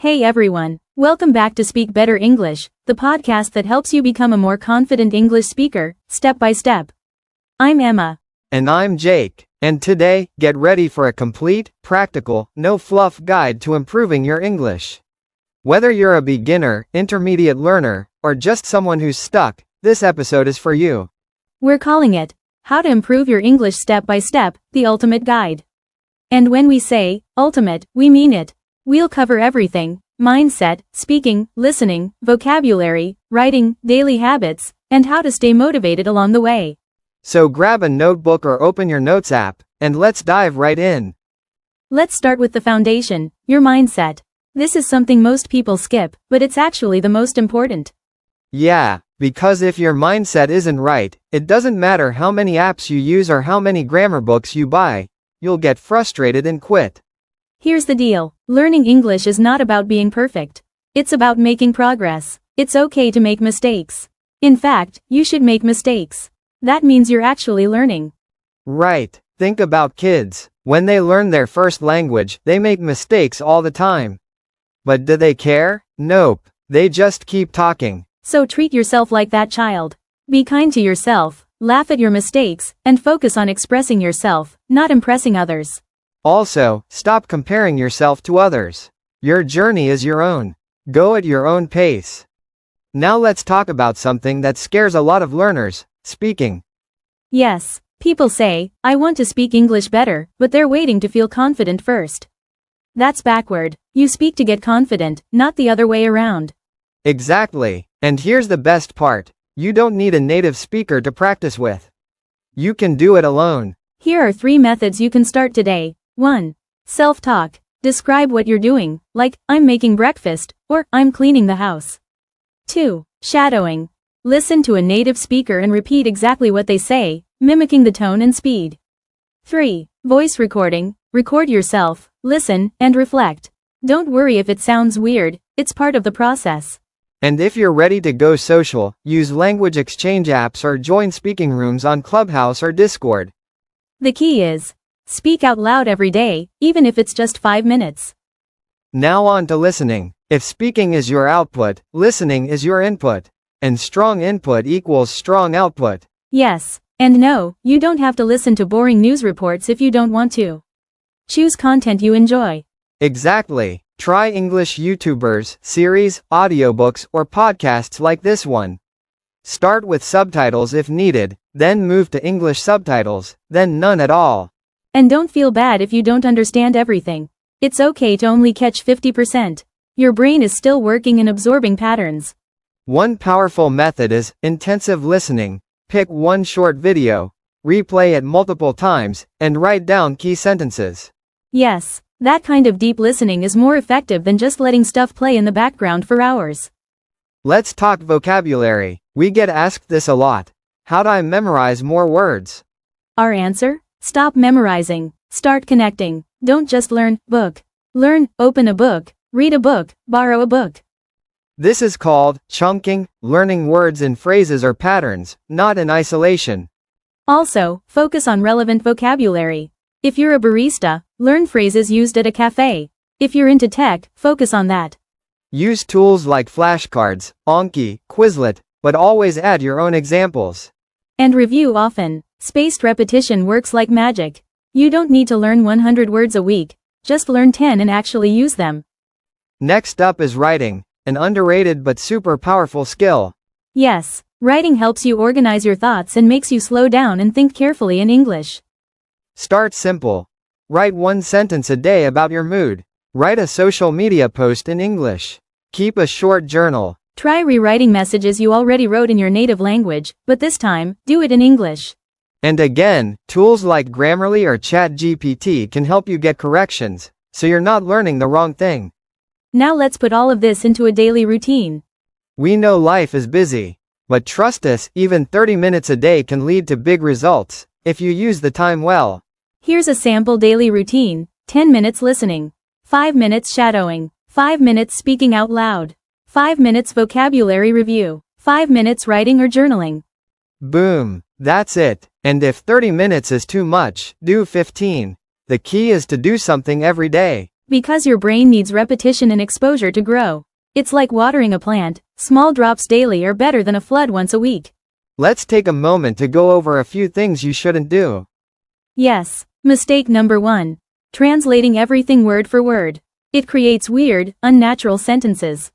Hey everyone, welcome back to Speak Better English, the podcast that helps you become a more confident English speaker, step by step. I'm Emma. And I'm Jake, and today, get ready for a complete, practical, no-fluff guide to improving your English. Whether you're a beginner, intermediate learner, or just someone who's stuck, this episode is for you. We're calling it, How to Improve Your English Step by Step, the Ultimate Guide. And when we say, ultimate, we mean it. We'll cover everything: mindset, speaking, listening, vocabulary, writing, daily habits, and how to stay motivated along the way. So grab a notebook or open your notes app, and let's dive right in. Let's start with the foundation, your mindset. This is something most people skip, but it's actually the most important. Yeah, because if your mindset isn't right, it doesn't matter how many apps you use or how many grammar books you buy, you'll get frustrated and quit. Here's the deal: learning English is not about being perfect. It's about making progress. It's okay to make mistakes. In fact, you should make mistakes. That means you're actually learning. Right. Think about kids. When they learn their first language, they make mistakes all the time. But do they care? Nope. They just keep talking. So treat yourself like that child. Be kind to yourself, laugh at your mistakes, and focus on expressing yourself, not impressing others. Also, stop comparing yourself to others. Your journey is your own. Go at your own pace. Now let's talk about something that scares a lot of learners: speaking. Yes, people say, I want to speak English better, but they're waiting to feel confident first. That's backward. You speak to get confident, not the other way around. Exactly. And here's the best part: you don't need a native speaker to practice with. You can do it alone. Here are 3 methods you can start today. 1. Self-talk. Describe what you're doing, like, I'm making breakfast, or I'm cleaning the house. 2. Shadowing. Listen to a native speaker and repeat exactly what they say, mimicking the tone and speed. 3. Voice recording. Record yourself, listen, and reflect. Don't worry if it sounds weird, it's part of the process. And if you're ready to go social, use language exchange apps or join speaking rooms on Clubhouse or Discord. The key is, speak out loud every day, even if it's just 5 minutes. Now on to listening. If speaking is your output, listening is your input. And strong input equals strong output. Yes, and no, you don't have to listen to boring news reports if you don't want to. Choose content you enjoy. Exactly. Try English YouTubers, series, audiobooks, or podcasts like this one. Start with subtitles if needed, then move to English subtitles, then none at all. And don't feel bad if you don't understand everything. It's okay to only catch 50%. Your brain is still working and absorbing patterns. One powerful method is intensive listening. Pick one short video, replay it multiple times, and write down key sentences. Yes, that kind of deep listening is more effective than just letting stuff play in the background for hours. Let's talk vocabulary. We get asked this a lot. How do I memorize more words? Our answer? Stop memorizing. Start connecting. Don't just learn, book. Learn, open a book, read a book, borrow a book. This is called chunking, learning words in phrases or patterns, not in isolation. Also, focus on relevant vocabulary. If you're a barista, learn phrases used at a cafe. If you're into tech, focus on that. Use tools like flashcards, Anki, Quizlet, but always add your own examples. And review often. Spaced repetition works like magic. You don't need to learn 100 words a week. Just learn 10 and actually use them. Next up is writing, an underrated but super powerful skill. Yes, writing helps you organize your thoughts and makes you slow down and think carefully in English. Start simple. Write one sentence a day about your mood. Write a social media post in English. Keep a short journal. Try rewriting messages you already wrote in your native language, but this time, do it in English. And again, tools like Grammarly or ChatGPT can help you get corrections, so you're not learning the wrong thing. Now let's put all of this into a daily routine. We know life is busy, but trust us, even 30 minutes a day can lead to big results, if you use the time well. Here's a sample daily routine: 10 minutes listening, 5 minutes shadowing, 5 minutes speaking out loud, 5 minutes vocabulary review, 5 minutes writing or journaling. Boom, that's it. And if 30 minutes is too much, do 15. The key is to do something every day. Because your brain needs repetition and exposure to grow. It's like watering a plant, small drops daily are better than a flood once a week. Let's take a moment to go over a few things you shouldn't do. Yes. Mistake number 1. Translating everything word for word. It creates weird, unnatural sentences.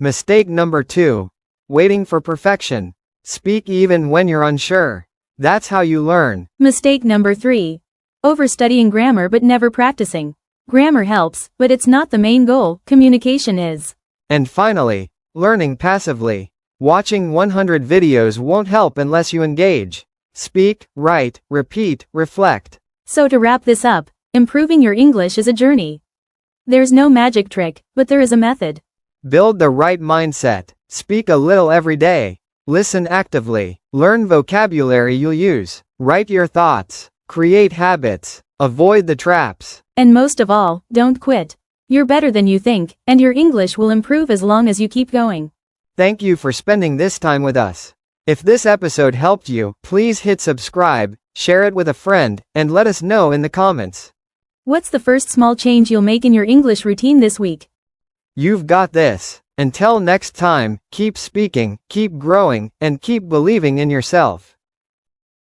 Mistake number 2. Waiting for perfection. Speak even when you're unsure. That's how you learn. Mistake number 3. Overstudying grammar but never practicing. Grammar helps, but it's not the main goal, communication is. And finally, learning passively. Watching 100 videos won't help unless you engage. Speak, write, repeat, reflect. So to wrap this up, improving your English is a journey. There's no magic trick, but there is a method. Build the right mindset. Speak a little every day. Listen actively. Learn vocabulary you'll use. Write your thoughts. Create habits. Avoid the traps. And most of all, don't quit. You're better than you think, and your English will improve as long as you keep going. Thank you for spending this time with us. If this episode helped you, please hit subscribe, share it with a friend, and let us know in the comments. What's the first small change you'll make in your English routine this week? You've got this. Until next time, keep speaking, keep growing, and keep believing in yourself.